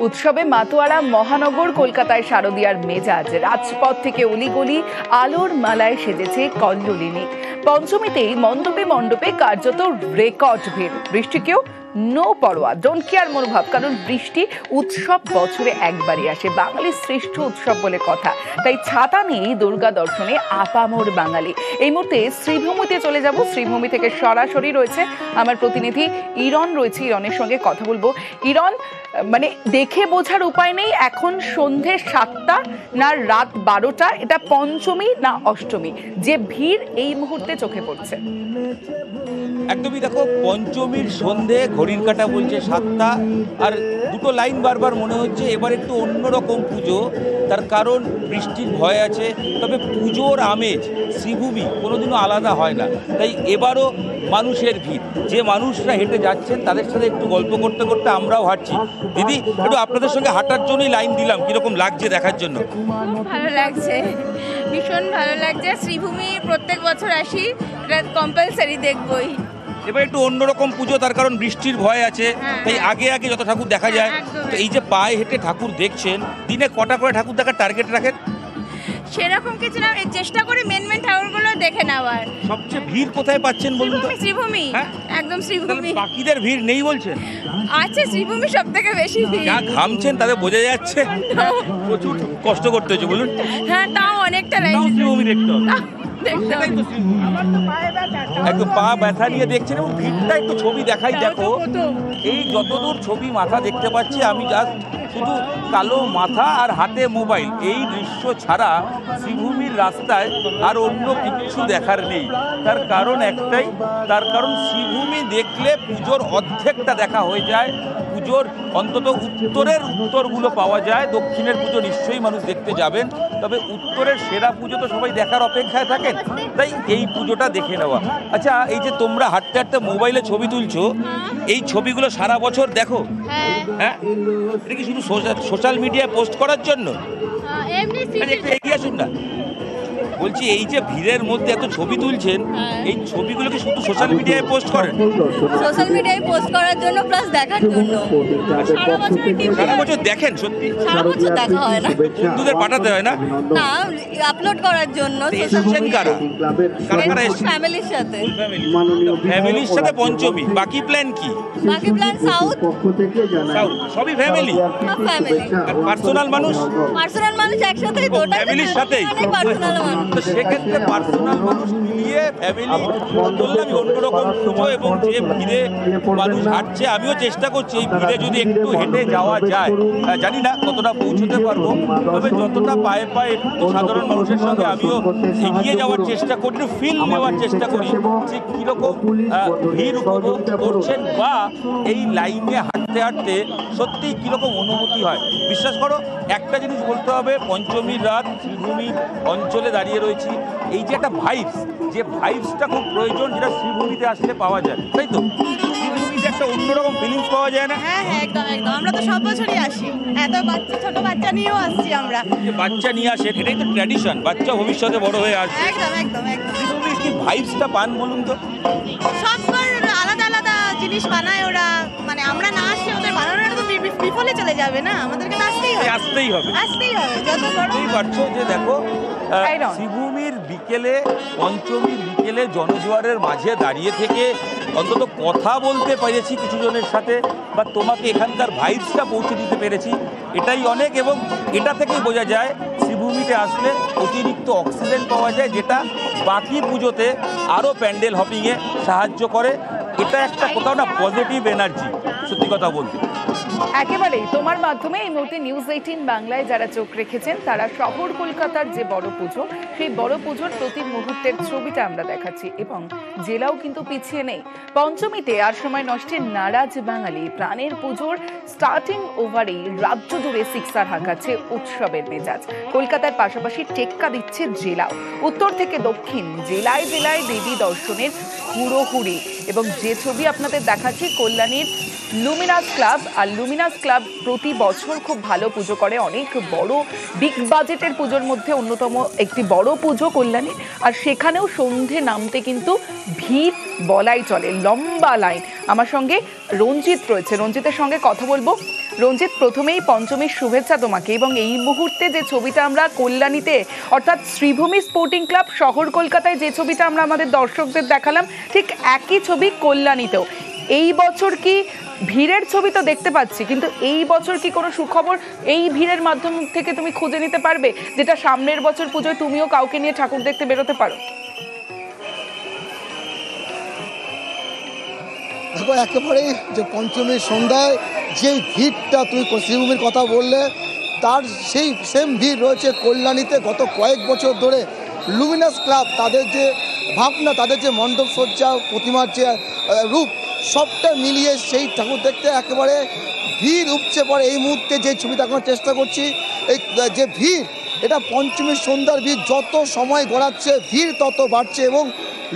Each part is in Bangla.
উৎসবে মাতোয়ারা মহানগর কলকাতায় শারদীয়ার মেজাজ, রাজপথ থেকে অলিগলি আলোর মালায় সেজেছে কল্লোলিনী। পঞ্চমীতেই মণ্ডপে মণ্ডপে কার্যত রেকর্ড ভিড়, বৃষ্টিকেও নো পরোয়া, ডোন্ট কেয়ার মনোভাব। কারণ বৃষ্টি উৎসব বছরে একবারই আসে, বাঙালির শ্রেষ্ঠ উৎসব বলে কথা। তাই ছাতা নিয়েই দুর্গা দর্শনে আপামর বাঙালি। এই মুহূর্তে শ্রীভূমিতে চলে যাব। শ্রীভূমি থেকে সরাসরি রয়েছে আমার প্রতিনিধি ইরন, রয়েছে ইরনের সঙ্গে কথা বলবো। ইরন, মানে দেখে বোঝার উপায় নেই এখন সন্ধে 7টা না রাত 12টা, এটা পঞ্চমী না অষ্টমী, যে ভিড় এই মুহূর্তে চোখে পড়ছে। একদমই দেখো, পঞ্চমীর সন্ধে, ঘড়ির কাঁটা বলছে 7টা, আর দুটো লাইন বারবার মনে হচ্ছে এবার একটু অন্যরকম পুজো। তার কারণ বৃষ্টির ভয় আছে, তবে পুজোর আমেজ শ্রীভূমি কোনোদিনও আলাদা হয় না। তাই এবারও মানুষের ভিড়, যে মানুষরা হেঁটে যাচ্ছেন তাদের সাথে একটু গল্প করতে করতে আমরাও হাঁটছি। দিদি, একটু আপনাদের সঙ্গে হাঁটার জন্যই লাইন দিলাম, কিরকম লাগছে দেখার জন্য? ভালো লাগছে, ভীষণ ভালো লাগছে। শ্রীভূমি প্রত্যেক বছর আসি, এটা কম্পালসারি দেখবই। এবার একটু অন্যরকম পুজো, তার কারণ বৃষ্টির ভয় আছে, তাই আগে আগে যত ঠাকুর দেখা যায়। তো এই যে পায়ে হেঁটে ঠাকুর দেখছেন, দিনে কটা করে ঠাকুর দেখার টার্গেট রাখেন? সেরকম কিছু না, চেষ্টা করি মেন ঠাকুরগুলো দেখে নেওয়ার। সবচেয়ে ভিড় কোথায় পাচ্ছেন বলুন তো? শ্রীভূমি, একদম শ্রীভূমি। বাকিদের ভিড় নেই বলছেন? আছে, শ্রীভূমি সব থেকে বেশি ভিড়। যা ঘামছেন তাদের বোঝা যাচ্ছে, প্রচুর কষ্ট করতে হচ্ছে বলুন। হ্যাঁ, তাও অনেকটা লাইন শ্রীভূমি দেখতে হবে, দেখতে হবে। একদম পা ব্যথা নিয়ে দেখছেন, এবং ভিড়টা একটু ছবি দেখাই। দেখো, এই যতদূর ছবি মাথা দেখতে পাচ্ছি আমি, জাস্ট শুধু কালো মাথা আর হাতে মোবাইল, এই দৃশ্য ছাড়া শ্রীভূমির রাস্তায় আর অন্য কিছু দেখার নেই। তার কারণ একটাই, তার কারণ শ্রীভূমি দেখলে পুজোর অর্ধেকটা দেখা হয়ে যায়। পুজোর অন্তত উত্তরের উত্তরগুলো পাওয়া যায়। দক্ষিণের পুজো নিশ্চয়ই মানুষ দেখতে যাবেন, তবে উত্তরের সেরা পুজো তো সবাই দেখার অপেক্ষায় থাকেন, তাই এই পুজোটা দেখে নেওয়া। আচ্ছা, এই যে তোমরা হাঁটতে হাঁটতে মোবাইলে ছবি তুলছো, এই ছবিগুলো সারা বছর দেখো? হ্যাঁ, এটা কি শুধু সোশ্যাল মিডিয়ায় পোস্ট করার জন্য? একটু এগিয়ে আসুন না। বলছি, এই যে ভিড়ের মধ্যে এত ছবি তুলছেন, এই ছবিগুলো কি শুধু সোশ্যাল মিডিয়ায় পোস্ট করেন? সোশ্যাল মিডিয়ায় পোস্ট করার জন্য, প্লাস দেখার জন্য। সারা বছর দেখেন? সত্যি সারা বছর দেখা হয় না, বন্ধুদের পাঠাতে হয় না? না, আপলোড করার জন্য। এসেছেন কারা কারা কারা এসেছেন? ফ্যামিলির সাথে। ফ্যামিলির সাথে পঞ্চমী, বাকি প্ল্যান কি? বাকি প্ল্যান সাউথ। সবই ফ্যামিলি? সব ফ্যামিলি। আর পার্সোনাল মানুষ? পার্সোনাল মানুষ একসাথেই তো, ফ্যামিলির সাথেই। পার্সোনাল মানুষ। তো সেক্ষেত্রে পার্সোনাল মানুষ নিয়ে ফ্যামিলি বললাম অন্যরকম পুজো, এবং যে ভিড়ে মানুষ হাঁটছে, আমিও চেষ্টা করছি এই ভিড়ে যদি একটু হেঁটে যাওয়া যায়। জানি না কতটা পৌঁছতে পারবো, তবে যতটা পায়ে পায়ে একটু সাধারণ মানুষের সঙ্গে আমিও এগিয়ে যাওয়ার চেষ্টা করি, একটু ফিল নেওয়ার চেষ্টা করি যে কীরকম ভিড় উপভোগ করছেন, বা এই লাইনে হাঁটতে হাঁটতে সত্যিই কীরকম অনুভূতি হয়। বিশ্বাস করো, একটা জিনিস বলতে হবে, পঞ্চমীর রাত শ্রীভূমি অঞ্চলে দাঁড়িয়ে রয়েছি, এই যে একটা ভাইবস, যে ভাইবসটা খুব প্রয়োজন, যেটা শ্রীভূমিতে আসলে পাওয়া যায়, তাই তো? শ্রীভূমিতে একটা অন্যরকম ফিলিংস পাওয়া যায় না? হ্যাঁ, একদম একদম। আমরা তো সব বছরই আসি, এত ছোট বাচ্চা নিয়েও আসছি আমরা। যে বাচ্চা নিয়ে আসেন, এটাই তো ট্র্যাডিশন, বাচ্চা ভবিষ্যতে বড় হয়ে আসবে। একদম একদম একদম। শ্রীভূমির কি ভাইবসটা পান বলুন তো? সববার আলাদা আলাদা জিনিস বানায় ওরা, মানে আমরা না আসলে ওদের বানানোটা তো বিফলে চলে যাবে না, আমাদেরকে তো আসতেই হবে। আসতেই হবে, আসতেই হবে, যত বড়। বুঝতেই পারছো যে দেখো, শ্রীভূমির বিকেলে, পঞ্চমীর বিকেলে জনজোয়ারের মাঝে দাঁড়িয়ে থেকে অন্তত কথা বলতে পেরেছি কিছু জনের সাথে, বা তোমাকে এখানকার ভাইবসটা পৌঁছে দিতে পেরেছি, এটাই অনেক। এবং এটা থেকেই বোঝা যায় শ্রীভূমিতে আসলে অতিরিক্ত অক্সিজেন পাওয়া যায়, যেটা বাকি পুজোতে আরও প্যান্ডেল হপিংয়ে সাহায্য করে। এটা একটা কোথাও না পজিটিভ এনার্জি, সত্যি কথা বলতে। একেবারেই তোমার মাধ্যমে এই মুহূর্তে নিউজ 18 বাংলায় যারা চোখ রেখেছেন, তারা শহর কলকাতার যে বড় পুজো, সেই বড় পুজোর প্রতি মুহূর্তের ছবিটা আমরা দেখাচ্ছি, এবং জেলাও কিন্তু পিছিয়ে নেই। পঞ্চমীতে আর সময় নষ্টের নারাজ বাঙালি, প্রাণের পুজোর স্টার্টিং ওভারেই রাজ্য জুড়ে সিক্সার হাঁকাচ্ছে উৎসবের মেজাজ। কলকাতার পাশাপাশি টেক্কা দিচ্ছে জেলাও, উত্তর থেকে দক্ষিণ জেলায় জেলায় দেবী দর্শনের হুড়োহুড়ি। এবং যে ছবি আপনাদের দেখাচ্ছি, কল্যাণীর লুমিনাস ক্লাব। আর লুমিনাস ক্লাব প্রতি বছর খুব ভালো পুজো করে, অনেক বড় বিগ বাজেটের পুজোর মধ্যে অন্যতম একটি বড় পুজো কল্যাণী। আর সেখানেও সন্ধে নামতে কিন্তু ভিড় বলাই চলে, লম্বা লাইন। আমার সঙ্গে রঞ্জিত রয়েছে, রঞ্জিতের সঙ্গে কথা বলবো। রঞ্জিত, প্রথমেই পঞ্চমীর শুভেচ্ছা তোমাকে। এবং এই মুহূর্তে যে ছবিটা আমরা কল্যাণীতে অর্থাৎ শ্রীভূমি স্পোর্টিং ক্লাব শহর কলকাতায় যে ছবিটা আমরা আমাদের দর্শকদের দেখালাম, ঠিক একই ছবি কল্যাণীতেও। এই বছর কি ভিড়ের ছবি তো দেখতে পাচ্ছি, কিন্তু এই বছর কি কোনো সুখবর এই ভিড়ের মাধ্যম থেকে তুমি খুঁজে নিতে পারবে, যেটা সামনের বছর পুজোয় তুমিও কাউকে নিয়ে ঠাকুর দেখতে বেরোতে পারো? দেখো, একেবারেই যে পঞ্চমীর সন্ধ্যায় যে ভিড়টা তুমি শ্রীভূমির কথা বললে, তার সেই সেম ভিড় রয়েছে কল্যাণীতে। গত কয়েক বছর ধরে লুমিনাস ক্লাব তাদের যে ভাবনা, তাদের যে মণ্ডপ সজ্জা, প্রতিমার যে রূপ, সবটা মিলিয়ে সেই ঠাকুর দেখতে একেবারে ভিড় উপচে পড়ে। এই মুহূর্তে যে ছবি দেখানোর চেষ্টা করছি, এই যে ভিড়, এটা পঞ্চমীর সন্ধ্যার ভিড়। যত সময় গড়াচ্ছে ভিড় তত বাড়ছে এবং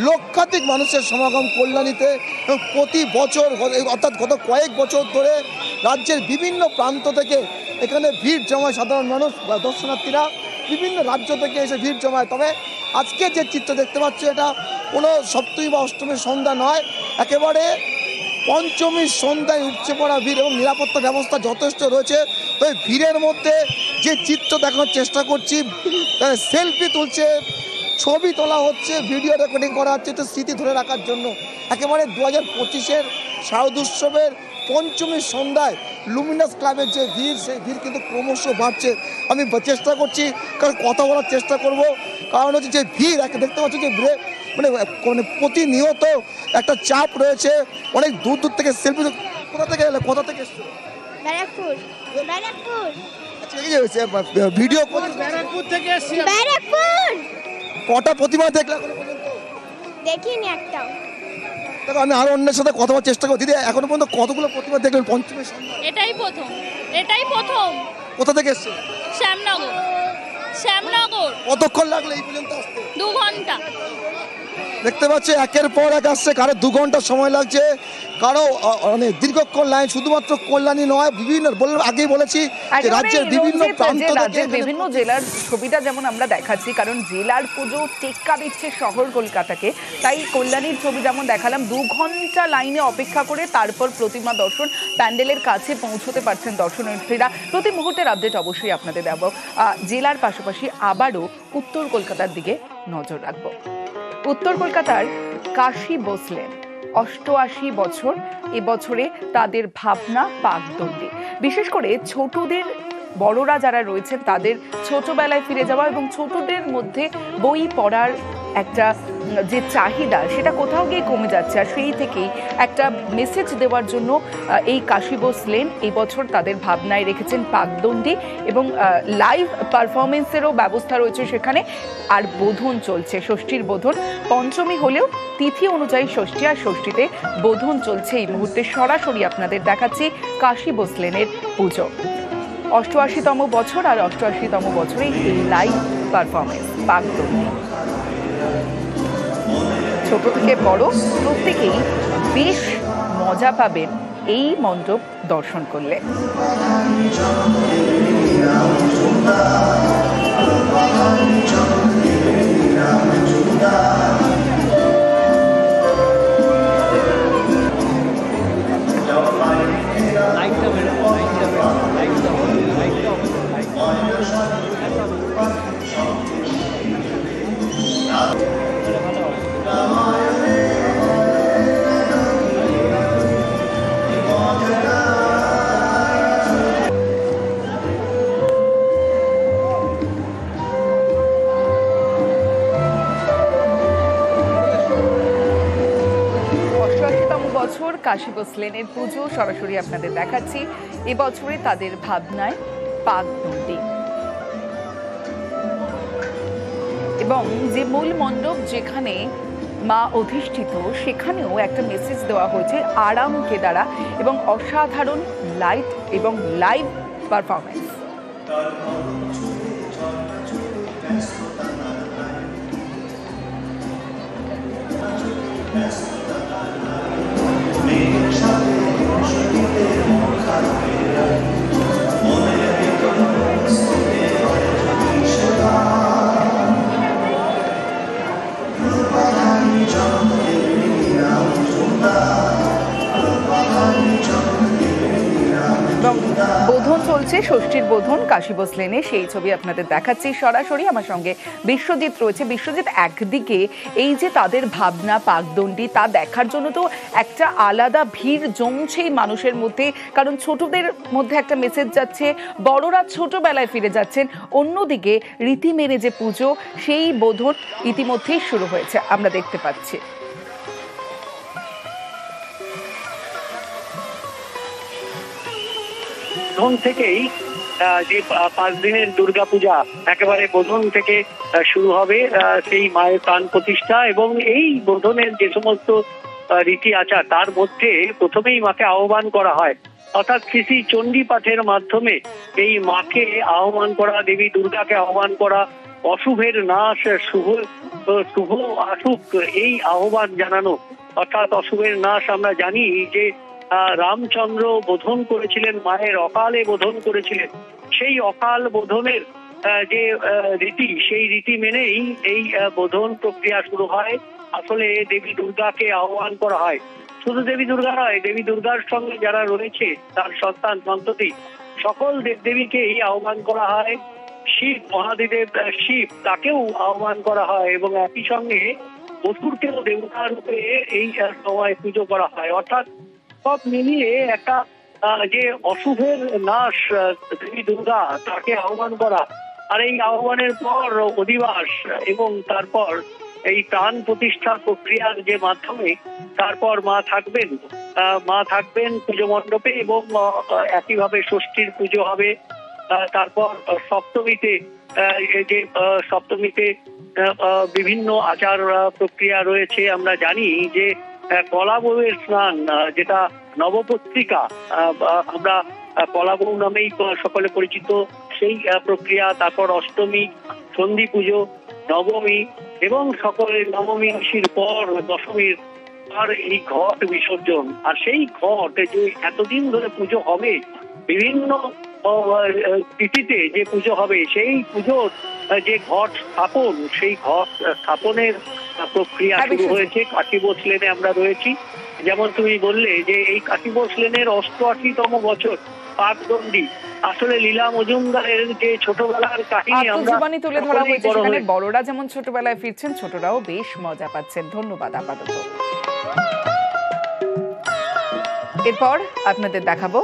লক্ষাধিক মানুষের সমাগম কল্যাণীতে। এবং প্রতি বছর অর্থাৎ গত কয়েক বছর ধরে রাজ্যের বিভিন্ন প্রান্ত থেকে এখানে ভিড় জমায় সাধারণ মানুষ বা দর্শনার্থীরা বিভিন্ন রাজ্য থেকে এসে ভিড় জমায়। তবে আজকে যে চিত্র দেখতে পাচ্ছি, এটা কোনো সপ্তমী বা অষ্টমীর সন্ধ্যা নয়, একেবারে পঞ্চমীর সন্ধ্যায় উপচে পড়া ভিড় এবং নিরাপত্তা ব্যবস্থা যথেষ্ট রয়েছে। তো এই ভিড়ের মধ্যে যে চিত্র দেখানোর চেষ্টা করছি, সেলফি তুলছে, ছবি তোলা হচ্ছে, ভিডিও রেকর্ডিং করা হচ্ছে, একটু স্মৃতি ধরে রাখার জন্য। একেবারে 2025-এর শারদোৎসবের পঞ্চমীর সন্ধ্যায় লুমিনাস ক্লাবের যে ভিড়, সেই ভিড় কিন্তু ক্রমশ বাড়ছে। আমি চেষ্টা করছি, কারণ কথা বলার চেষ্টা করব, কারণ হচ্ছে যে ভিড় দেখতে পাচ্ছি যে মানে প্রতিনিয়ত একটা চাপ রয়েছে। অনেক দূর দূর থেকে সেলফি। কোথা থেকে এলে, কোথা থেকে এসছো? ব্যারাকপুর। ব্যারাকপুর। আচ্ছা, এই যে ভিডিও ব্যারাকপুর থেকে এসেছি। ব্যারাকপুর। কটা প্রতিমা দেখলে এখনো পর্যন্ত? দেখিনি একটাও। দেখো, আমি আরো অন্যের সাথে কথা বলার চেষ্টা করি। দিদি, এখনো পর্যন্ত কতগুলো প্রতিমা দেখলেন পঞ্চমীর সন্ধ্যা? এটাই প্রথম, এটাই প্রথম। কোথা থেকে এসছে? শ্যামনগর। শ্যামনগর। কতক্ষণ লাগলো এই পর্যন্ত আসতে? 2 ঘন্টা। দেখতে পাচ্ছি একের পর এক আসছে, কারো 2 ঘন্টা সময় লাগছে, কারো অনেক দীর্ঘক্ষণ লাইন। শুধুমাত্র কল্যাণী নয়, বিভিন্ন আগেই বলেছি যে রাজ্যের বিভিন্ন প্রান্ত থেকে, বিভিন্ন জেলার ছবিটা যেমন আমরা দেখাচ্ছি, কারণ জেলার পুজো টেক্কা দিচ্ছে শহর কলকাতাকে, তাই কল্যাণীর ছবি যেমন দেখালাম, 2 ঘন্টা লাইনে অপেক্ষা করে তারপর প্রতিমা দর্শন, প্যান্ডেলের কাছে পৌঁছতে পারছেন দর্শনার্থীরা। প্রতি মুহূর্তের আপডেট অবশ্যই আপনাদের দেব। জেলার পাশাপাশি আবারও উত্তর কলকাতার দিকে নজর রাখবো। উত্তর কলকাতার কাশী বসলেন 88 বছর। এবছরে তাদের ভাবনা পাকদণ্ডী। বিশেষ করে ছোটদের, বড়রা যারা রয়েছেন তাদের ছোটবেলায় ফিরে যাওয়া এবং ছোটদের মধ্যে বই পড়ার একটা যে চাহিদা, সেটা কোথাও গিয়ে কমে যাচ্ছে। আর সেই থেকেই একটা মেসেজ দেওয়ার জন্য এই কাশী বসলেন এই বছর তাদের ভাবনায় রেখেছেন পাকদণ্ডী এবং লাইভ পারফরমেন্সেরও ব্যবস্থা রয়েছে সেখানে। আর বোধন চলছে, ষষ্ঠীর বোধন। পঞ্চমী হলেও তিথি অনুযায়ী ষষ্ঠী, আর ষষ্ঠীতে বোধন চলছে। এই মুহূর্তে সরাসরি আপনাদের দেখাচ্ছি কাশী বসলেনের পুজো। 88তম বছর, আর 88তম বছরে এই লাইভ পারফরমেন্স পাকদণ্ডী। ছোট থেকে বড় প্রত্যেকেই বেশ মজা পাবেন এই মণ্ডপ দর্শন করলে। কাশী বসলেনের পুজো সরাসরি আপনাদের দেখাচ্ছি। এবছরে তাদের ভাবনায় পাকদণ্ডী এবং যে মূল মণ্ডপ যেখানে মা অধিষ্ঠিত, সেখানেও একটা মেসেজ দেওয়া হয়েছে আরামকে দ্বারা এবং অসাধারণ লাইট এবং লাইভ পারফরমেন্স। বোধন চলছে, ষষ্ঠীর বোধন কাশীবোস লেনে, সেই ছবি আপনাদের দেখাচ্ছি সরাসরি। আমার সঙ্গে বিশ্বজিৎ রয়েছে। বিশ্বজিৎ, একদিকে এই যে তাদের ভাবনা পাকদণ্ডী, তা দেখার জন্য তো একটা আলাদা ভিড় জমছেই মানুষের মধ্যে, কারণ ছোটদের মধ্যে একটা মেসেজ যাচ্ছে, বড়রা ছোটবেলায় ফিরে যাচ্ছেন। অন্যদিকে রীতি মেনে যে পুজো, সেই বোধন ইতিমধ্যেই শুরু হয়েছে, আমরা দেখতে পাচ্ছি। বোধন থেকেই যে 5 দিনের দুর্গাপূজা একেবারে বোধন থেকে শুরু হবে, সেই মায়ের প্রাণ প্রতিষ্ঠা এবং এই বোধনের যে সমস্ত রীতি আচার, তার মধ্যে প্রথমেই মাকে আহ্বান করা হয়, অর্থাৎ শ্রী চণ্ডী পাঠের মাধ্যমে এই মাকে আহ্বান করা, দেবী দুর্গাকে আহ্বান করা, অশুভের নাশ, শুভ আসুক এই আহ্বান জানানো। অর্থাৎ অশুভের নাশ আমরা জানি যে রামচন্দ্র বোধন করেছিলেন, মায়ের অকালে বোধন করেছিলেন। সেই অকাল বোধনের যে রীতি, সেই রীতি মেনেই এই বোধন প্রক্রিয়া শুরু হয়। আসলে দেবী দুর্গাকে আহ্বান করা হয়। শুধু দেবী দুর্গা নয়, দেবী দুর্গার সঙ্গে যারা রয়েছে, তার সন্তান সন্ততি, সকল দেবদেবীকেই আহ্বান করা হয়। শিব মহাদেব, শিব, তাকেও আহ্বান করা হয় এবং একই সঙ্গে অসুরকেও দেবতা রূপে এই সময় পুজো করা হয়। অর্থাৎ সব মিলিয়ে একটা যে অশুভের নাশ দেবী দুর্গা, তাকে আহ্বান করা, আর এই আহ্বানের পর অধিবাস এবং তারপর এই প্রাণ প্রতিষ্ঠা প্রক্রিয়ার যে মাধ্যমে তারপর মা থাকবেন পুজো মণ্ডপে এবং একইভাবে ষষ্ঠীর পুজো হবে। তারপর সপ্তমীতে বিভিন্ন আচার প্রক্রিয়া রয়েছে। আমরা জানি যে কলা বউয়ের স্নান, যেটা নবপত্রিকা, আমরা কলা বউ নামেই সকলে পরিচিত, সেই প্রক্রিয়া। তারপর অষ্টমী, সন্ধি পুজো, নবমী এবং সকলের নবমী ঋষির পর দশমীর আর এই ঘট বিসর্জন। আর সেই ঘট যে এতদিন ধরে পুজো হবে, বিভিন্ন তিথিতে যে পুজো হবে, সেই পুজোর যে ঘট স্থাপন, সেই ঘট স্থাপনের প্রক্রিয়া শুরু হয়েছে। কাশীবোস লেনে আমরা রয়েছি। যেমন তুমি বললে যে এই কাশীবোস লেনের 88তম বছর পাকদণ্ডী, আসলে লীলা মজুমদারের যে ছোটবেলার কাহিনী আমরা তুলে ধরা হয়েছে, সেখানে বড়রা যেমন ছোটবেলায় ফিরছেন, ছোটরাও বেশ মজা পাচ্ছেন। ধন্যবাদ আপাতত। এরপর আপনাদের দেখাবো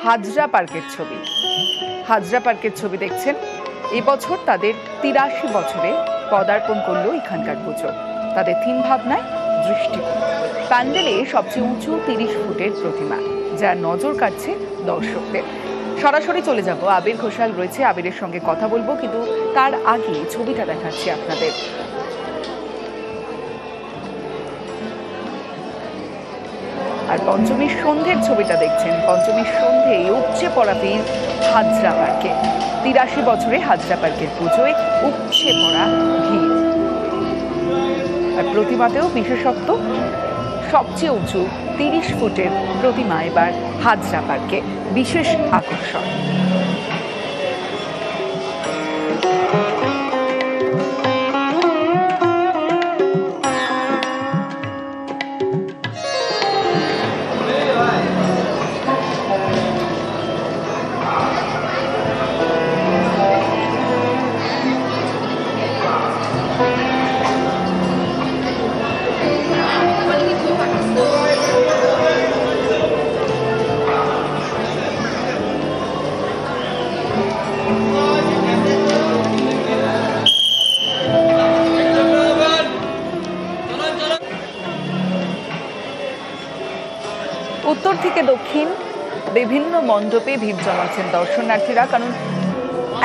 হাজরা পার্কের ছবি। হাজরা পার্কের ছবি দেখছেন। এবছর তাদের 83 বছরে পদার্পণ করলো এখানকার পুজো। তাদের থিম ভাবনায় দৃষ্টিকোণ। প্যান্ডেলে সবচেয়ে উঁচু 30 ফুটের প্রতিমা, যা নজর কাটছে দর্শকদের। সরাসরি চলে যাব, আবির ঘোষাল রয়েছে, আবিরের সঙ্গে কথা বলবো, কিন্তু তার আগে ছবিটা দেখাচ্ছি আপনাদের। আর পঞ্চমীর সন্ধ্যের ছবিটা দেখছেন। পঞ্চমীর সন্ধ্যে উপচে পড়া ভিড় হাজরা পার্কে। 83 বছরে হাজরা পার্কের পুজোয় উপচে পড়া ভিড়। আর প্রতিমাতেও বিশেষত্ব, সবচেয়ে উঁচু 30 ফুটের প্রতিমা এবার হাজরা পার্কে, বিশেষ আকর্ষণ। উত্তর থেকে দক্ষিণ বিভিন্ন মণ্ডপে ভিড় জমাচ্ছেন দর্শনার্থীরা, কারণ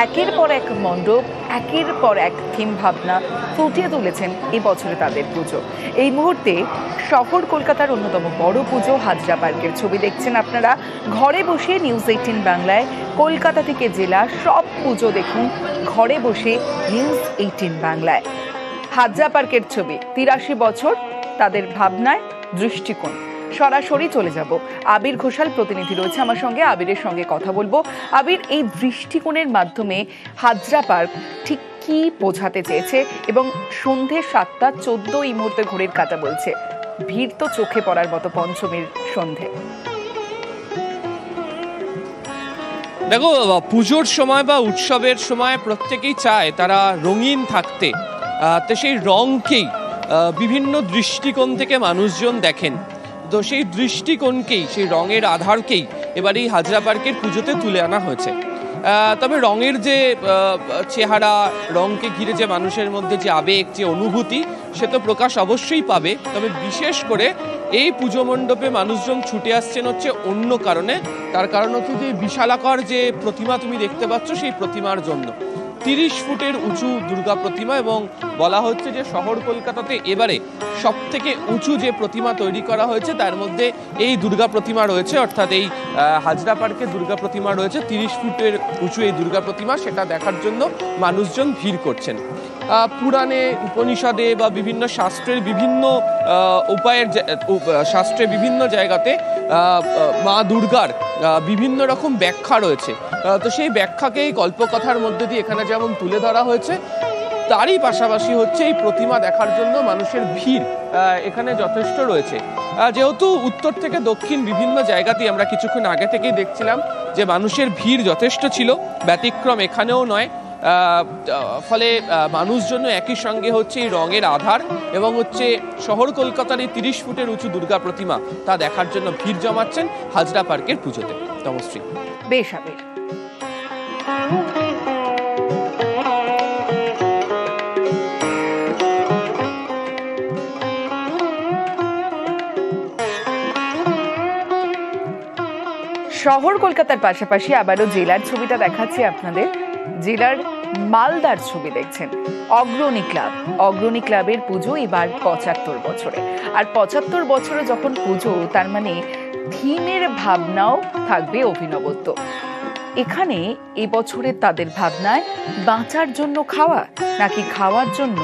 একের পর এক মণ্ডপ, একের পর এক থিম ভাবনা ফুটিয়ে তুলেছেন এই বছরে তাদের পুজো। এই মুহূর্তে শহর কলকাতার অন্যতম বড় পুজো হাজরা পার্কের ছবি দেখছেন আপনারা। ঘরে বসে নিউজ 18 বাংলায় কলকাতা থেকে জেলা সব পুজো দেখুন ঘরে বসে নিউজ 18 বাংলায়। হাজরা পার্কের ছবি, 83 বছর তাদের ভাবনায় দৃষ্টিকোণ। সরাসরি চলে যাব আবির ঘোষাল প্রতিনিধি রয়েছে আমার সঙ্গে, আবিরের সঙ্গে কথা বলবো। আবির, এই দৃষ্টিকোণের মাধ্যমে হাজরা পার্ক ঠিক কি বোঝাতে চেয়েছে এবং সন্ধে 7:14 এই মুহূর্তে ঘড়ির কাঁটা বলছে, ভিড় তো চোখে পড়ার মতো পঞ্চমীর সন্ধে। দেখো, পুজোর সময় বা উৎসবের সময় প্রত্যেকেই চায় তারা রঙিন থাকতে, তো সেই রঙকেই বিভিন্ন দৃষ্টিকোণ থেকে মানুষজন দেখেন। তো সেই দৃষ্টিকোণকেই, সেই রঙের আধারকেই এবার এই হাজরা পার্কের পুজোতে তুলে আনা হয়েছে। তবে রঙের যে চেহারা, রঙকে ঘিরে যে মানুষের মধ্যে যে আবেগ, যে অনুভূতি, সে তো প্রকাশ অবশ্যই পাবে। তবে বিশেষ করে এই পুজো মণ্ডপে মানুষজন ছুটে আসছেন হচ্ছে অন্য কারণে। তার কারণ হচ্ছে যে বিশালাকার যে প্রতিমা তুমি দেখতে পাচ্ছ, সেই প্রতিমার জন্য 30 ফুটের উঁচু দুর্গা প্রতিমা, এবং বলা হচ্ছে যে শহর কলকাতাতে এবারে সব থেকে উঁচু যে প্রতিমা তৈরি করা হয়েছে তার মধ্যে এই দুর্গা প্রতিমা রয়েছে। অর্থাৎ এই হাজরা পার্কে দুর্গা প্রতিমা রয়েছে 30 ফুটের উঁচু এই দুর্গা প্রতিমা, সেটা দেখার জন্য মানুষজন ভিড় করছেন। পুরাণে, উপনিষদে বা বিভিন্ন শাস্ত্রের বিভিন্ন শাস্ত্রে বিভিন্ন জায়গাতে মা দুর্গার বিভিন্ন রকম ব্যাখ্যা রয়েছে। তো সেই ব্যাখ্যাকেই কল্পকথার মধ্যে দিয়ে এখানে যেমন তুলে ধরা হয়েছে, তারই পাশাপাশি হচ্ছে এই প্রতিমা দেখার জন্য মানুষের ভিড় এখানে যথেষ্ট রয়েছে। যেহেতু উত্তর থেকে দক্ষিণ বিভিন্ন জায়গাতেই আমরা কিছুক্ষণ আগে থেকেই দেখছিলাম যে মানুষের ভিড় যথেষ্ট ছিল, ব্যতিক্রম এখানেও নয়। ফলে মানুষজন একই সঙ্গে হচ্ছে এই রঙের আধার এবং হচ্ছে শহর কলকাতার এই 30 ফুটের উঁচু দুর্গা প্রতিমা তা দেখার জন্য ভিড় জমাচ্ছেন হাজরা পার্কের পুজোতে। তমশ্রী। বেশ আবির। শহর কলকাতার পাশাপাশি আবারও জেলার ছবিটা দেখাচ্ছি আপনাদের। জেলার মালদার ছবি দেখছেন। অগ্রণী ক্লাবের পুজো এবার 75 বছরে। আর 75 বছরে যখন পুজো, তার মানে থিমের ভাবনাও থাকবে অভিনবত্ব। এখানে এবছরের তাদের ভাবনায় বাঁচার জন্য খাওয়া নাকি খাওয়ার জন্য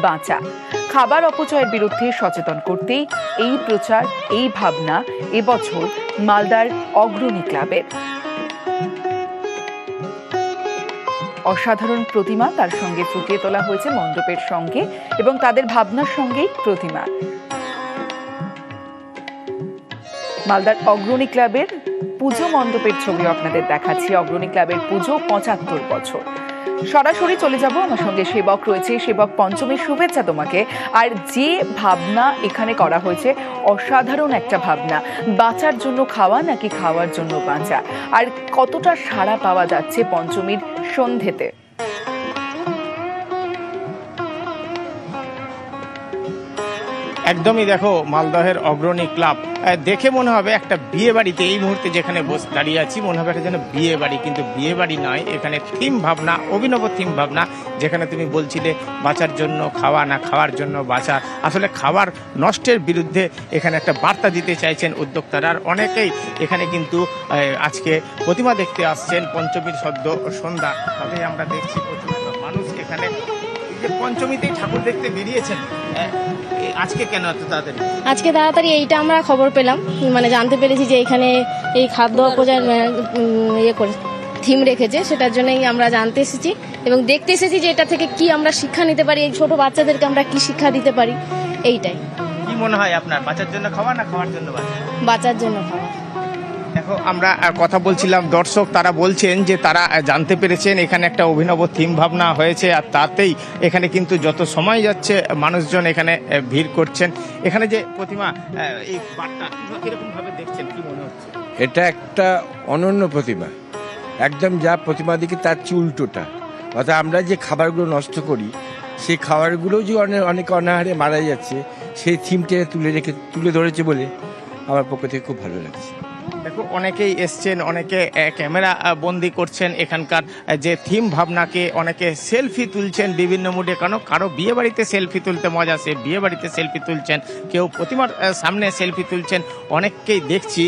বাঁচা। খাবার অপচয়ের বিরুদ্ধে সচেতন করতেই এই প্রচার, এই ভাবনা এবছর মালদার অগ্রণী ক্লাবের। অসাধারণ প্রতিমা তার সঙ্গে ফুটিয়ে তোলা হয়েছে মণ্ডপের সঙ্গে, এবং তাদের ভাবনার সঙ্গেই প্রতিমা। মালদার অগ্রণী ক্লাবের পুজো মণ্ডপের ছবি আপনাদের দেখাচ্ছি। অগ্রণী ক্লাবের পুজো 75 বছর। সরাসরি চলে যাব, আমার সঙ্গে সেবক রয়েছে। সেবক, পঞ্চমীর শুভেচ্ছা তোমাকে। আর যে ভাবনা এখানে করা হয়েছে, অসাধারণ একটা ভাবনা, বাঁচার জন্য খাওয়া নাকি খাওয়ার জন্য বাঁচা, আর কতটা সাড়া পাওয়া যাচ্ছে পঞ্চমীর সন্ধেতে। একদমই, দেখো মালদহের অগ্রণী ক্লাব দেখে মনে হবে একটা বিয়ে বাড়িতে, এই মুহূর্তে যেখানে দাঁড়িয়ে আছি মনে হবে একটা যেন বিয়ে বাড়ি, কিন্তু বিয়ে বাড়ি নয়। এখানে থিম ভাবনা, অভিনব থিম ভাবনা, যেখানে তুমি বলছিলে বাঁচার জন্য খাওয়া না খাওয়ার জন্য বাঁচা। আসলে খাবার নষ্টের বিরুদ্ধে এখানে একটা বার্তা দিতে চাইছেন উদ্যোক্তারা। আর অনেকেই এখানে কিন্তু আজকে প্রতিমা দেখতে আসছেন। পঞ্চমীর সন্ধ্যা, তাতেই আমরা দেখছি প্রচুর মানুষ এখানে। পঞ্চমীতেই ঠাকুর দেখতে বেরিয়েছেন, আজকে কেন এত তাড়াতাড়ি? আজকে তাড়াতাড়ি এইটা আমরা খবর পেলাম, মানে জানতে পেরেছি যে এখানে এই খাদ্য অপচয় করে থিম রেখেছে, সেটার জন্যই আমরা জানতে এসেছি এবং দেখতে এসেছি যে এটা থেকে কি আমরা শিক্ষা নিতে পারি, এই ছোট বাচ্চাদেরকে আমরা কি শিক্ষা দিতে পারি। এইটাই। কি মনে হয় আপনার, বাঁচার জন্য খাওয়া না খাওয়ার জন্য বাঁচা? বাঁচার জন্য খাওয়া। দেখো, আমরা কথা বলছিলাম, দর্শক তারা বলছেন যে তারা জানতে পেরেছেন এখানে একটা অভিনব থিম ভাবনা হয়েছে, আর তাতেই এখানে কিন্তু যত সময় যাচ্ছে মানুষজন এখানে ভিড় করছেন। এখানে যে প্রতিমা, এই বার্তা কিরকম ভাবে দেখছেন, কি মনে হচ্ছে? এটা একটা অনন্য প্রতিমা, একদম যা প্রতিমা দেখি তার চেয়ে উল্টোটা। অর্থাৎ আমরা যে খাবারগুলো নষ্ট করি, সেই খাবারগুলো যে অনেক অনাহারে মারা যাচ্ছে, সেই থিমটা তুলে ধরেছে বলে আমার পক্ষ থেকে খুব ভালো লাগছে। দেখো অনেকেই এসছেন, অনেকে ক্যামেরা বন্দি করছেন এখানকার যে থিম ভাবনাকে, অনেকে সেলফি তুলছেন বিভিন্ন মুডে। কারো বিয়ে বাড়িতে সেলফি তুলতে মজা, সে বিয়ে বাড়িতে সেলফি তুলছেন, কেউ প্রতিমার সামনে সেলফি তুলছেন। অনেককেই দেখছি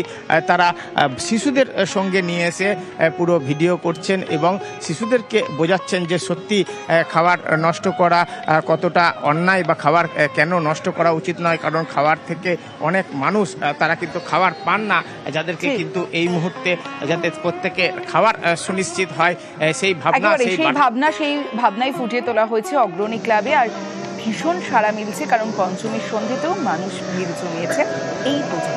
তারা শিশুদের সঙ্গে নিয়ে এসে পুরো ভিডিও করছেন এবং শিশুদেরকে বোঝাচ্ছেন যে সত্যি খাবার নষ্ট করা কতটা অন্যায় বা খাবার কেন নষ্ট করা উচিত নয়। কারণ খাবার থেকে অনেক মানুষ তারা কিন্তু খাবার পান না, যাদেরকে কিন্তু এই মুহূর্তে যাতে প্রত্যেকে খাবার সুনিশ্চিত হয় সেই ভাবনাই ফুটিয়ে তোলা হয়েছে অগ্রণী ক্লাবে। আর ভীষণ সাড়া মিলছে, কারণ পঞ্চমীর সন্ধ্যেতেও মানুষ ভিড় জমিয়েছে এই পুজো।